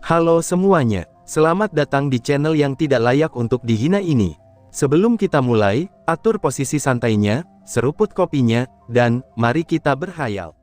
Halo semuanya, selamat datang di channel yang tidak layak untuk dihina ini. Sebelum kita mulai, atur posisi santainya, seruput kopinya, dan mari kita berhayal.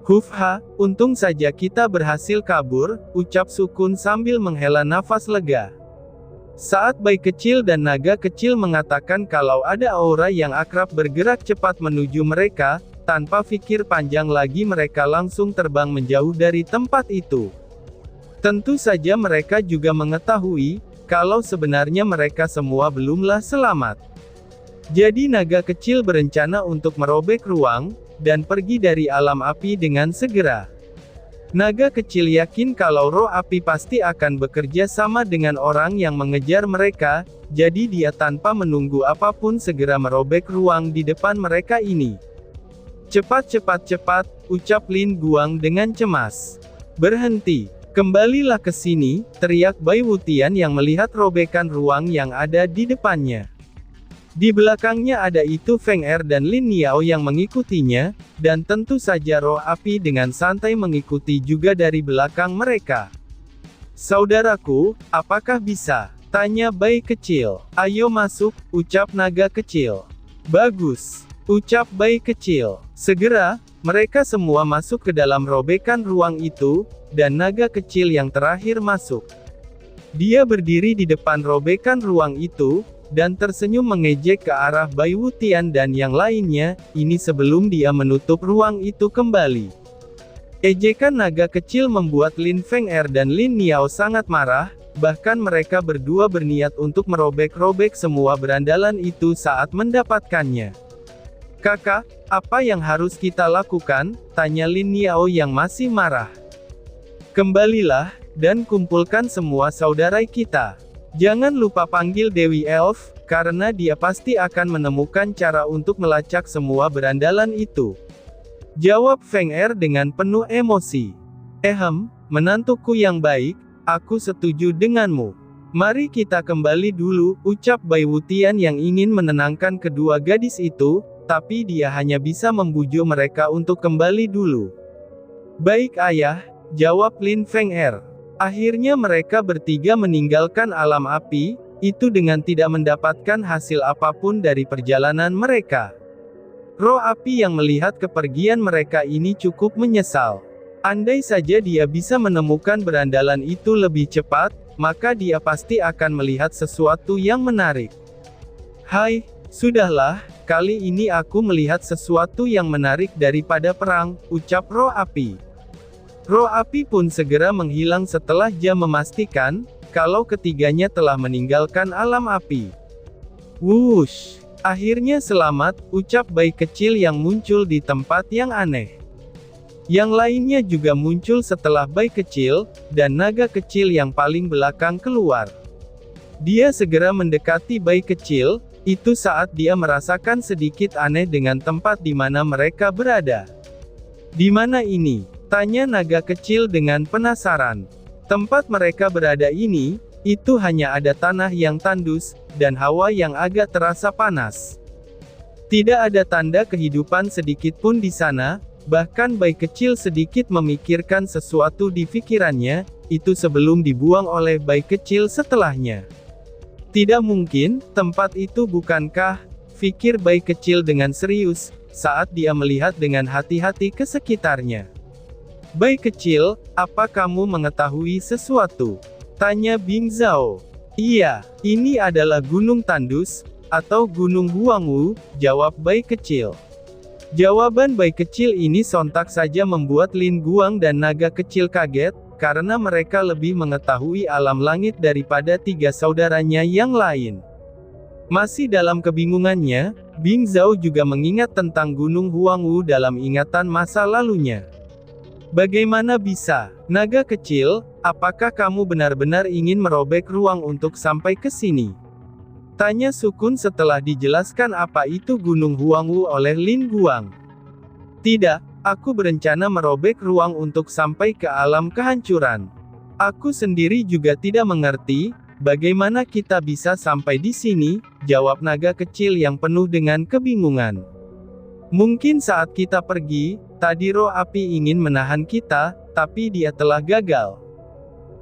Hufha, untung saja kita berhasil kabur, ucap Sukun sambil menghela nafas lega. Saat bayi kecil dan naga kecil mengatakan kalau ada aura yang akrab bergerak cepat menuju mereka, tanpa pikir panjang lagi mereka langsung terbang menjauh dari tempat itu. Tentu saja mereka juga mengetahui, kalau sebenarnya mereka semua belumlah selamat. Jadi naga kecil berencana untuk merobek ruang, dan pergi dari alam api dengan segera. Naga kecil yakin kalau roh api pasti akan bekerja sama dengan orang yang mengejar mereka, jadi dia tanpa menunggu apapun segera merobek ruang di depan mereka ini. Cepat, ucap Lin Guang dengan cemas. Berhenti, kembalilah ke sini, teriak Bai Wutian yang melihat robekan ruang yang ada di depannya. Di belakangnya ada itu Feng Er dan Lin Niao yang mengikutinya, dan tentu saja roh api dengan santai mengikuti juga dari belakang mereka. Saudaraku, apakah bisa? Tanya Bai kecil. Ayo masuk, ucap naga kecil. Bagus, ucap Bai kecil. Segera, mereka semua masuk ke dalam robekan ruang itu, dan naga kecil yang terakhir masuk. Dia berdiri di depan robekan ruang itu, dan tersenyum mengejek ke arah Bai Wutian dan yang lainnya, ini sebelum dia menutup ruang itu kembali. Ejekan naga kecil membuat Lin Feng Er dan Lin Niao sangat marah, bahkan mereka berdua berniat untuk merobek-robek semua berandalan itu saat mendapatkannya. Kakak, apa yang harus kita lakukan? Tanya Lin Niao yang masih marah. Kembalilah, dan kumpulkan semua saudara kita. Jangan lupa panggil Dewi Elf, karena dia pasti akan menemukan cara untuk melacak semua berandalan itu. Jawab Feng Er dengan penuh emosi. Menantuku yang baik, aku setuju denganmu. Mari kita kembali dulu, ucap Bai Wutian yang ingin menenangkan kedua gadis itu, tapi dia hanya bisa membujuk mereka untuk kembali dulu. Baik ayah, jawab Lin Feng Er. Akhirnya mereka bertiga meninggalkan alam api, itu dengan tidak mendapatkan hasil apapun dari perjalanan mereka. Roh api yang melihat kepergian mereka ini cukup menyesal. Andai saja dia bisa menemukan berandalan itu lebih cepat, maka dia pasti akan melihat sesuatu yang menarik. Hai, sudahlah, kali ini aku melihat sesuatu yang menarik daripada perang, ucap roh api. Roh api pun segera menghilang setelah dia memastikan, kalau ketiganya telah meninggalkan alam api. Wush! Akhirnya selamat, ucap Bai kecil yang muncul di tempat yang aneh. Yang lainnya juga muncul setelah Bai kecil, dan naga kecil yang paling belakang keluar. Dia segera mendekati Bai kecil, itu saat dia merasakan sedikit aneh dengan tempat di mana mereka berada. Di mana ini? Tanya naga kecil dengan penasaran. Tempat mereka berada ini, itu hanya ada tanah yang tandus, dan hawa yang agak terasa panas. Tidak ada tanda kehidupan sedikit pun di sana, bahkan Bai kecil sedikit memikirkan sesuatu di pikirannya, itu sebelum dibuang oleh Bai kecil setelahnya. Tidak mungkin, tempat itu bukankah? Pikir Bai kecil dengan serius, saat dia melihat dengan hati-hati ke sekitarnya. Bai kecil, apa kamu mengetahui sesuatu? Tanya Bing Zhao. Iya, ini adalah Gunung Tandus, atau Gunung Huangwu, jawab Bai kecil. Jawaban Bai kecil ini sontak saja membuat Lin Guang dan naga kecil kaget, karena mereka lebih mengetahui alam langit daripada tiga saudaranya yang lain. Masih dalam kebingungannya, Bing Zhao juga mengingat tentang Gunung Huangwu dalam ingatan masa lalunya. Bagaimana bisa? Naga kecil, apakah kamu benar-benar ingin merobek ruang untuk sampai ke sini? Tanya Sukun setelah dijelaskan apa itu Gunung Huangwu oleh Lin Guang. Tidak, aku berencana merobek ruang untuk sampai ke alam kehancuran. Aku sendiri juga tidak mengerti, bagaimana kita bisa sampai di sini, jawab naga kecil yang penuh dengan kebingungan. Mungkin saat kita pergi, tadi roh api ingin menahan kita, tapi dia telah gagal.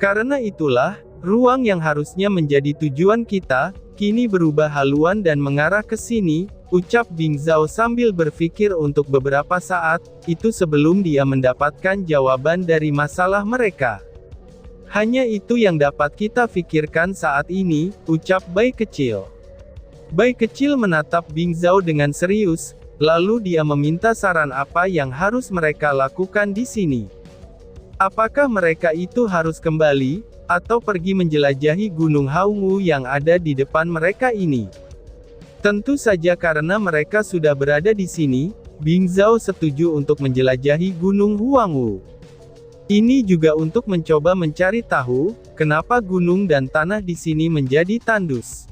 Karena itulah, ruang yang harusnya menjadi tujuan kita, kini berubah haluan dan mengarah ke sini, ucap Bing Zhao sambil berpikir untuk beberapa saat, itu sebelum dia mendapatkan jawaban dari masalah mereka. Hanya itu yang dapat kita pikirkan saat ini, ucap Bai Kecil. Bai Kecil menatap Bing Zhao dengan serius, lalu dia meminta saran apa yang harus mereka lakukan di sini. Apakah mereka itu harus kembali, atau pergi menjelajahi Gunung Haungu yang ada di depan mereka ini? Tentu saja karena mereka sudah berada di sini, Bing Zhao setuju untuk menjelajahi Gunung Huangwu. Ini juga untuk mencoba mencari tahu, kenapa gunung dan tanah di sini menjadi tandus.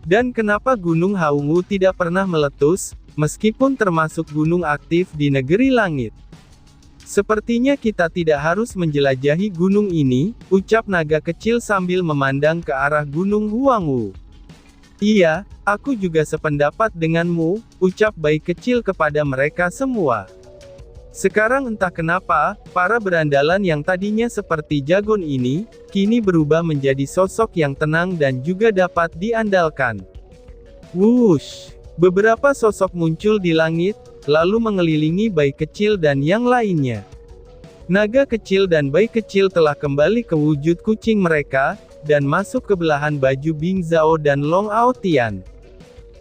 Dan kenapa Gunung Haungu tidak pernah meletus, meskipun termasuk gunung aktif di negeri langit. Sepertinya kita tidak harus menjelajahi gunung ini, ucap naga kecil sambil memandang ke arah Gunung Huangwu. Iya, aku juga sependapat denganmu, ucap Bai Kecil kepada mereka semua. Sekarang entah kenapa, para berandalan yang tadinya seperti jagon ini, kini berubah menjadi sosok yang tenang dan juga dapat diandalkan. Wush! Beberapa sosok muncul di langit, lalu mengelilingi Bai Kecil dan yang lainnya. Naga kecil dan Bai Kecil telah kembali ke wujud kucing mereka, dan masuk ke belahan baju Bing Zhao dan Long Aotian.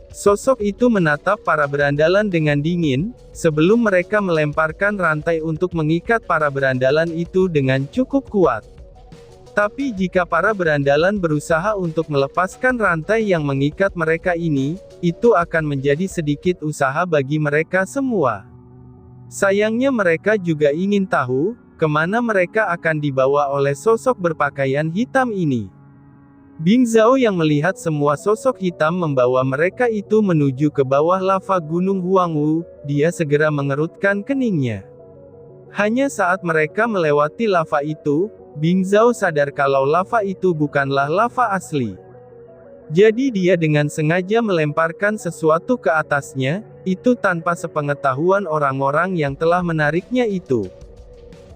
Sosok itu menatap para berandalan dengan dingin, sebelum mereka melemparkan rantai untuk mengikat para berandalan itu dengan cukup kuat. Tapi jika para berandalan berusaha untuk melepaskan rantai yang mengikat mereka ini, itu akan menjadi sedikit usaha bagi mereka semua. Sayangnya mereka juga ingin tahu, kemana mereka akan dibawa oleh sosok berpakaian hitam ini. Bing Zhao yang melihat semua sosok hitam membawa mereka itu menuju ke bawah lava Gunung Huangwu, dia segera mengerutkan keningnya. Hanya saat mereka melewati lava itu, Bing Zhao sadar kalau lava itu bukanlah lava asli. Jadi dia dengan sengaja melemparkan sesuatu ke atasnya, itu tanpa sepengetahuan orang-orang yang telah menariknya itu.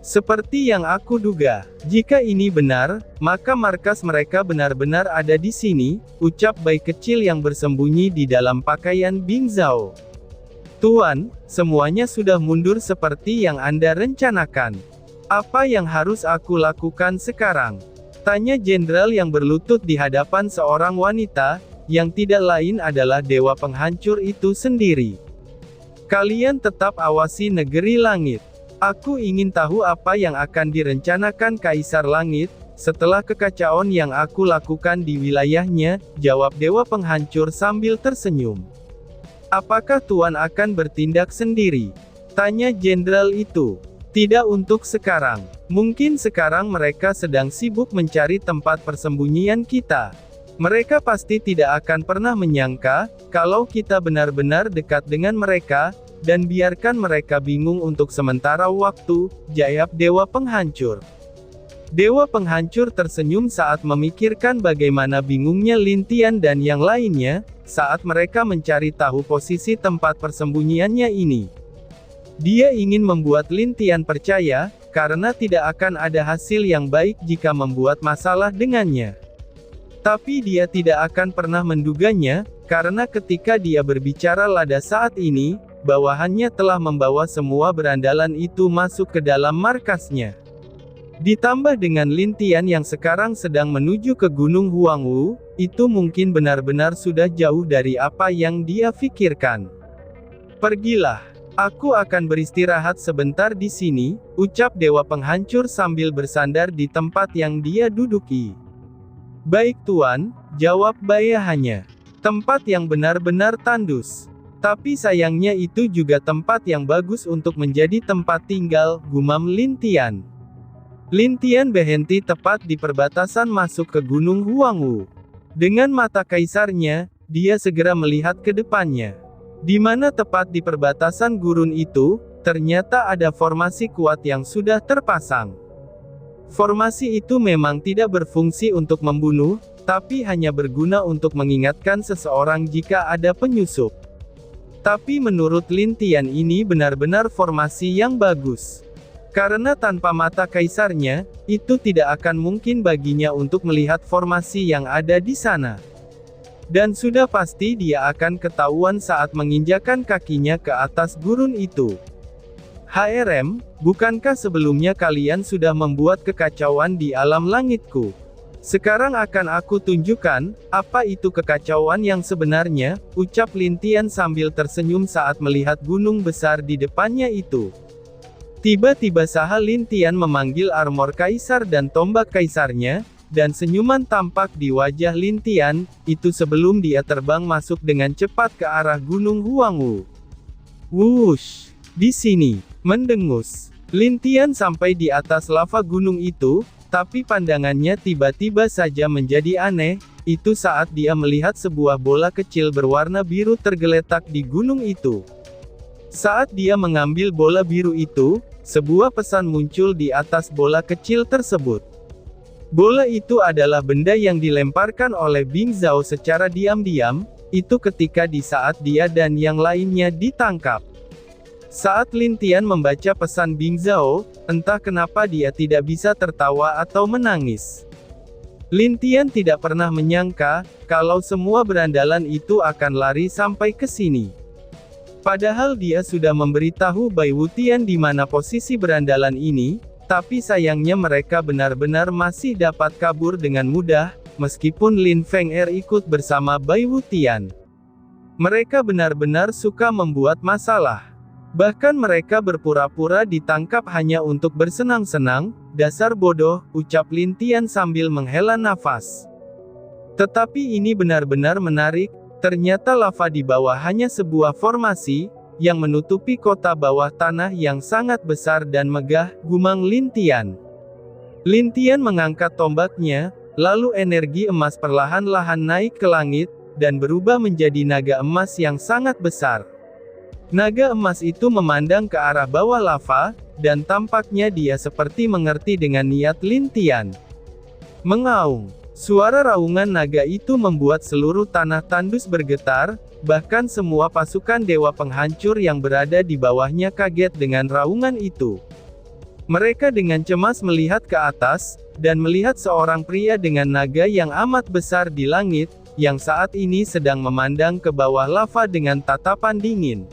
Seperti yang aku duga, jika ini benar, maka markas mereka benar-benar ada di sini, ucap Bai Kecil yang bersembunyi di dalam pakaian Bing Zhao. Tuan, semuanya sudah mundur seperti yang Anda rencanakan. Apa yang harus aku lakukan sekarang? Tanya jenderal yang berlutut di hadapan seorang wanita, yang tidak lain adalah dewa penghancur itu sendiri. Kalian tetap awasi negeri langit. Aku ingin tahu apa yang akan direncanakan Kaisar Langit, setelah kekacauan yang aku lakukan di wilayahnya, jawab dewa penghancur sambil tersenyum. Apakah Tuan akan bertindak sendiri? Tanya jenderal itu. Tidak untuk sekarang. Mungkin sekarang mereka sedang sibuk mencari tempat persembunyian kita. Mereka pasti tidak akan pernah menyangka, kalau kita benar-benar dekat dengan mereka, dan biarkan mereka bingung untuk sementara waktu, jawab dewa penghancur. Dewa penghancur tersenyum saat memikirkan bagaimana bingungnya Lin Tian dan yang lainnya, saat mereka mencari tahu posisi tempat persembunyiannya ini. Dia ingin membuat Lin Tian percaya, karena tidak akan ada hasil yang baik jika membuat masalah dengannya. Tapi dia tidak akan pernah menduganya, karena ketika dia berbicara lada saat ini, bawahannya telah membawa semua berandalan itu masuk ke dalam markasnya. Ditambah dengan Lin Tian yang sekarang sedang menuju ke Gunung Huangwu, itu mungkin benar-benar sudah jauh dari apa yang dia pikirkan. Pergilah. Aku akan beristirahat sebentar di sini, ucap dewa penghancur sambil bersandar di tempat yang dia duduki. Baik Tuan, jawab bawahannya. Tempat yang benar-benar tandus. Tapi sayangnya itu juga tempat yang bagus untuk menjadi tempat tinggal, gumam Lin Tian. Lin Tian berhenti tepat di perbatasan masuk ke Gunung Huangwu. Dengan mata kaisarnya, dia segera melihat ke depannya. Di mana tepat di perbatasan gurun itu, ternyata ada formasi kuat yang sudah terpasang. Formasi itu memang tidak berfungsi untuk membunuh, tapi hanya berguna untuk mengingatkan seseorang jika ada penyusup. Tapi menurut Lin Tian ini benar-benar formasi yang bagus. Karena tanpa mata kaisarnya, itu tidak akan mungkin baginya untuk melihat formasi yang ada di sana. Dan sudah pasti dia akan ketahuan saat menginjakan kakinya ke atas gurun itu. HRM, bukankah sebelumnya kalian sudah membuat kekacauan di alam langitku? Sekarang akan aku tunjukkan, apa itu kekacauan yang sebenarnya, ucap Lin Tian sambil tersenyum saat melihat gunung besar di depannya itu. Tiba-tiba saha Lin Tian memanggil armor kaisar dan tombak kaisarnya, dan senyuman tampak di wajah Lin Tian, itu sebelum dia terbang masuk dengan cepat ke arah gunung Huangwu. Wush! Di sini, mendengus. Lin Tian sampai di atas lava gunung itu, tapi pandangannya tiba-tiba saja menjadi aneh, itu saat dia melihat sebuah bola kecil berwarna biru tergeletak di gunung itu. Saat dia mengambil bola biru itu, sebuah pesan muncul di atas bola kecil tersebut. Bola itu adalah benda yang dilemparkan oleh Bing Zhao secara diam-diam, itu ketika di saat dia dan yang lainnya ditangkap. Saat Lin Tian membaca pesan Bing Zhao, entah kenapa dia tidak bisa tertawa atau menangis. Lin Tian tidak pernah menyangka, kalau semua berandalan itu akan lari sampai ke sini. Padahal dia sudah memberitahu Bai Wutian di mana posisi berandalan ini, tapi sayangnya mereka benar-benar masih dapat kabur dengan mudah, meskipun Lin Feng Er ikut bersama Bai Wutian. Mereka benar-benar suka membuat masalah. Bahkan mereka berpura-pura ditangkap hanya untuk bersenang-senang, dasar bodoh, ucap Lin Tian sambil menghela nafas. Tetapi ini benar-benar menarik. Ternyata lava di bawah hanya sebuah formasi, yang menutupi kota bawah tanah yang sangat besar dan megah, gumam Lin Tian. Lin Tian mengangkat tombaknya, lalu energi emas perlahan-lahan naik ke langit, dan berubah menjadi naga emas yang sangat besar. Naga emas itu memandang ke arah bawah lava, dan tampaknya dia seperti mengerti dengan niat Lin Tian. Mengaung. Suara raungan naga itu membuat seluruh tanah tandus bergetar, bahkan semua pasukan dewa penghancur yang berada di bawahnya kaget dengan raungan itu. Mereka dengan cemas melihat ke atas, dan melihat seorang pria dengan naga yang amat besar di langit, yang saat ini sedang memandang ke bawah lava dengan tatapan dingin.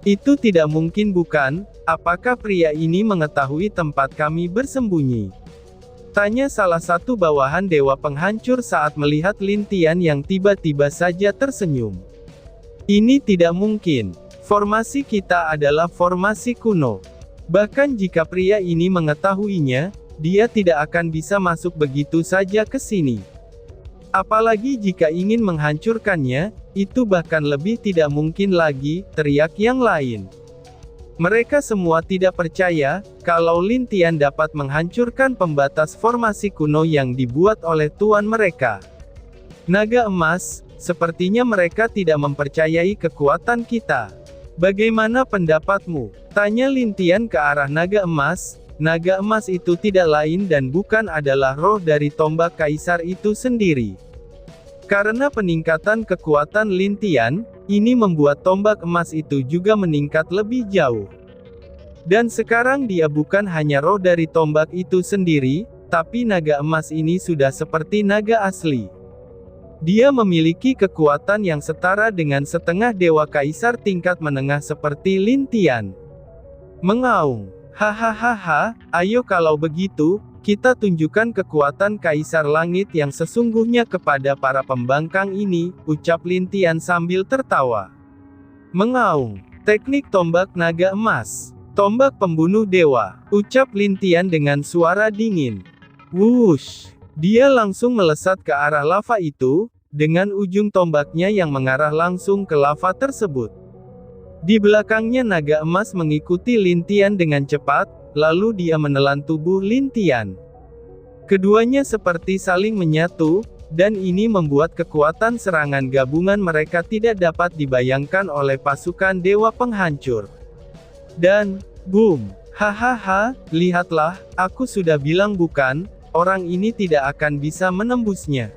Itu tidak mungkin bukan? Apakah pria ini mengetahui tempat kami bersembunyi? Tanya salah satu bawahan dewa penghancur saat melihat Lin Tian yang tiba-tiba saja tersenyum. Ini tidak mungkin. Formasi kita adalah formasi kuno. Bahkan jika pria ini mengetahuinya, dia tidak akan bisa masuk begitu saja ke sini. Apalagi jika ingin menghancurkannya, itu bahkan lebih tidak mungkin lagi, teriak yang lain. Mereka semua tidak percaya, kalau Lin Tian dapat menghancurkan pembatas formasi kuno yang dibuat oleh tuan mereka. Naga emas, sepertinya mereka tidak mempercayai kekuatan kita. Bagaimana pendapatmu? Tanya Lin Tian ke arah naga emas. Naga emas itu tidak lain dan bukan adalah roh dari tombak kaisar itu sendiri. Karena peningkatan kekuatan Lin Tian, ini membuat tombak emas itu juga meningkat lebih jauh. Dan sekarang dia bukan hanya roh dari tombak itu sendiri, tapi naga emas ini sudah seperti naga asli. Dia memiliki kekuatan yang setara dengan setengah dewa kaisar tingkat menengah seperti Lin Tian. Mengaung. Hahaha, ayo kalau begitu, kita tunjukkan kekuatan kaisar langit yang sesungguhnya kepada para pembangkang ini, ucap Lin Tian sambil tertawa. Mengaung. Teknik tombak naga emas. Tombak pembunuh dewa, ucap Lin Tian dengan suara dingin. Wush! Dia langsung melesat ke arah lava itu, dengan ujung tombaknya yang mengarah langsung ke lava tersebut. Di belakangnya naga emas mengikuti Lin Tian dengan cepat, lalu dia menelan tubuh Lin Tian. Keduanya seperti saling menyatu, dan ini membuat kekuatan serangan gabungan mereka tidak dapat dibayangkan oleh pasukan dewa penghancur. Dan, boom! Hahaha, lihatlah, aku sudah bilang bukan, orang ini tidak akan bisa menembusnya.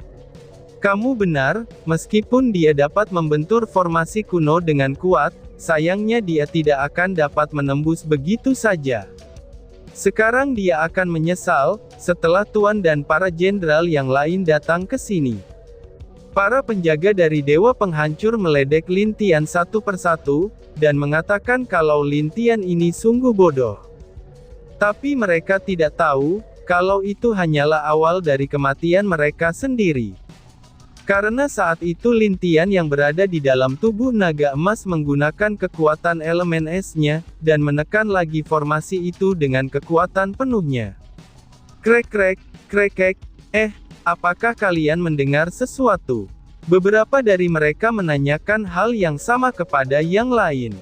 Kamu benar, meskipun dia dapat membentur formasi kuno dengan kuat, sayangnya dia tidak akan dapat menembus begitu saja. Sekarang dia akan menyesal, setelah Tuan dan para jenderal yang lain datang ke sini. Para penjaga dari Dewa Penghancur meledek Lin Tian satu persatu, dan mengatakan kalau Lin Tian ini sungguh bodoh. Tapi mereka tidak tahu, kalau itu hanyalah awal dari kematian mereka sendiri. Karena saat itu Lin Tian yang berada di dalam tubuh naga emas menggunakan kekuatan elemen es-nya, dan menekan lagi formasi itu dengan kekuatan penuhnya. Krek-krek, krek-krek, apakah kalian mendengar sesuatu? Beberapa dari mereka menanyakan hal yang sama kepada yang lain.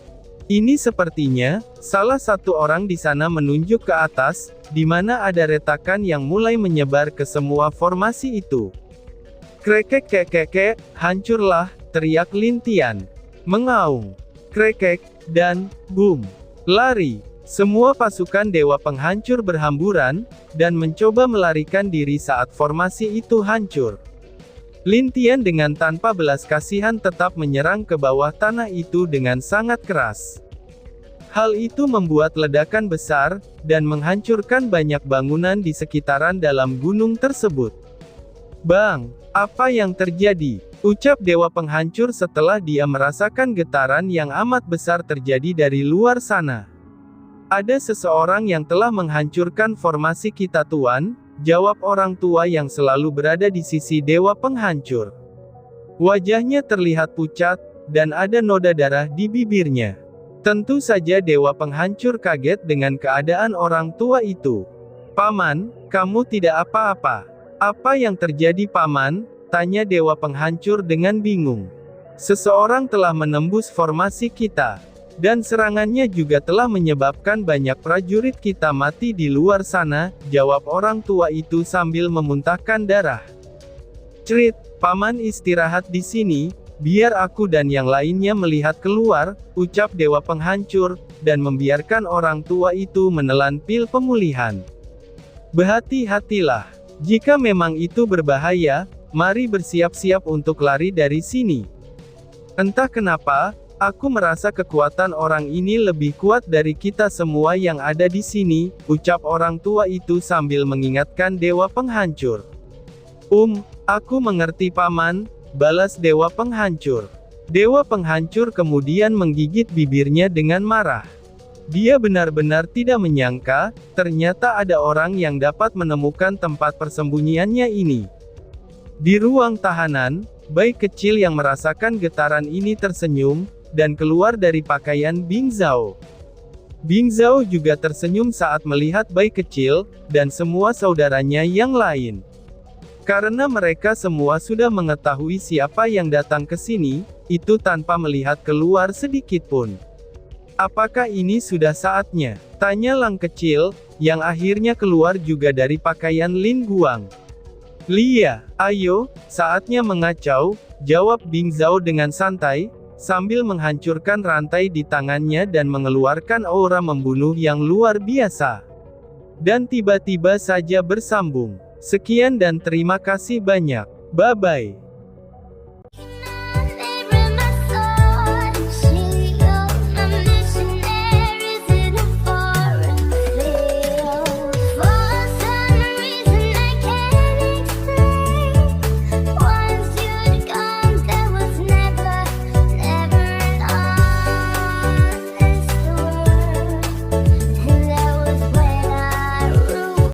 Ini sepertinya, salah satu orang di sana menunjuk ke atas, di mana ada retakan yang mulai menyebar ke semua formasi itu. Krek-kek-kek-kek, hancurlah, teriak Lin Tian. Mengaung. Krek-kek, dan, boom. Lari. Semua pasukan Dewa Penghancur berhamburan, dan mencoba melarikan diri saat formasi itu hancur. Lin Tian dengan tanpa belas kasihan tetap menyerang ke bawah tanah itu dengan sangat keras. Hal itu membuat ledakan besar, dan menghancurkan banyak bangunan di sekitaran dalam gunung tersebut. Bang, apa yang terjadi? Ucap Dewa Penghancur setelah dia merasakan getaran yang amat besar terjadi dari luar sana. Ada seseorang yang telah menghancurkan formasi kita Tuan, jawab orang tua yang selalu berada di sisi Dewa Penghancur. Wajahnya terlihat pucat, dan ada noda darah di bibirnya. Tentu saja Dewa Penghancur kaget dengan keadaan orang tua itu. Paman, kamu tidak apa-apa. Apa yang terjadi Paman? Tanya Dewa Penghancur dengan bingung. Seseorang telah menembus formasi kita. Dan serangannya juga telah menyebabkan banyak prajurit kita mati di luar sana, jawab orang tua itu sambil memuntahkan darah. Cerit, Paman istirahat di sini, biar aku dan yang lainnya melihat keluar, ucap Dewa Penghancur, dan membiarkan orang tua itu menelan pil pemulihan. Berhati-hatilah. Jika memang itu berbahaya, mari bersiap-siap untuk lari dari sini. Entah kenapa, aku merasa kekuatan orang ini lebih kuat dari kita semua yang ada di sini, ucap orang tua itu sambil mengingatkan Dewa Penghancur. Aku mengerti Paman, balas Dewa Penghancur. Dewa Penghancur kemudian menggigit bibirnya dengan marah. Dia benar-benar tidak menyangka, ternyata ada orang yang dapat menemukan tempat persembunyiannya ini. Di ruang tahanan, bayi kecil yang merasakan getaran ini tersenyum, dan keluar dari pakaian Bing Zhao. Bing Zhao juga tersenyum saat melihat bayi kecil, dan semua saudaranya yang lain. Karena mereka semua sudah mengetahui siapa yang datang ke sini, itu tanpa melihat keluar sedikit pun. Apakah ini sudah saatnya? Tanya Lang kecil, yang akhirnya keluar juga dari pakaian Lin Guang. Lia, ayo, saatnya mengacau, jawab Bing Zhao dengan santai, sambil menghancurkan rantai di tangannya dan mengeluarkan aura membunuh yang luar biasa. Dan tiba-tiba saja bersambung. Sekian dan terima kasih banyak. Bye-bye.